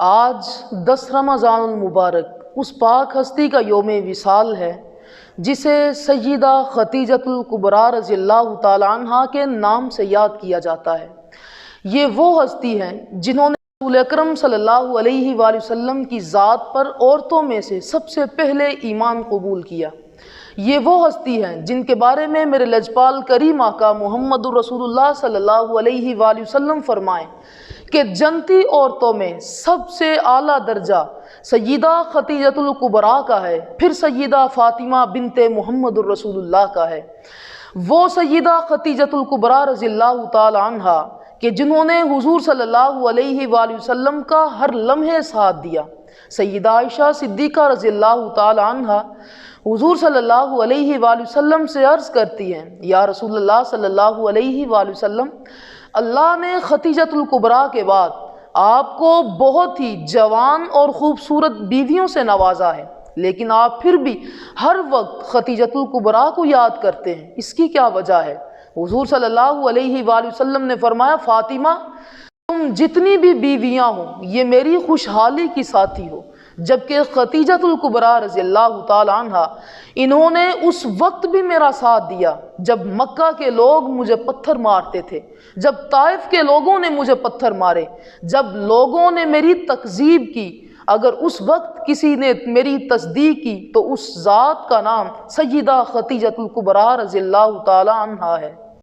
آج 10 رمضان المبارک اس پاک ہستی کا یوم وصال ہے جسے سیدہ خدیجۃ الکبریٰ رضی اللہ تعالی عنہ کے نام سے یاد کیا جاتا ہے۔ یہ وہ ہستی ہیں جنہوں نے رسول اکرم صلی اللہ علیہ وآلہ وسلم کی ذات پر عورتوں میں سے سب سے پہلے ایمان قبول کیا۔ یہ وہ ہستی ہیں جن کے بارے میں میرے لجپال کریم آقا محمد رسول اللہ صلی اللہ علیہ وآلہ وسلم فرمائیں کہ جنتی عورتوں میں سب سے اعلیٰ درجہ سیدہ خدیجۃ الکبریٰ کا ہے، پھر سیدہ فاطمہ بنت محمد الرسول اللہ کا ہے۔ وہ سیدہ خدیجۃ الکبریٰ رضی اللہ تعالی عنہ کہ جنہوں نے حضور صلی اللہ علیہ وآلہ وسلم کا ہر لمحے ساتھ دیا۔ سیدہ عائشہ صدیقہ رضی اللہ تعالی عنہ حضور صلی اللہ علیہ وآلہ وسلم سے عرض کرتی ہیں، یا رسول اللہ صلی اللہ علیہ وآلہ وسلم، اللہ نے خدیجۃ الکبریٰ کے بعد آپ کو بہت ہی جوان اور خوبصورت بیویوں سے نوازا ہے، لیکن آپ پھر بھی ہر وقت خدیجۃ الکبریٰ کو یاد کرتے ہیں، اس کی کیا وجہ ہے؟ حضور صلی اللہ علیہ وآلہ وسلم نے فرمایا، فاطمہ تم جتنی بھی بیویاں ہو یہ میری خوشحالی کی ساتھی ہو، جبکہ خدیجۃ الکبریٰ رضی اللہ تعالی عنہ انہوں نے اس وقت بھی میرا ساتھ دیا جب مکہ کے لوگ مجھے پتھر مارتے تھے، جب طائف کے لوگوں نے مجھے پتھر مارے، جب لوگوں نے میری تکذیب کی، اگر اس وقت کسی نے میری تصدیق کی تو اس ذات کا نام سیدہ خدیجۃ الکبریٰ رضی اللہ تعالی عنہ ہے۔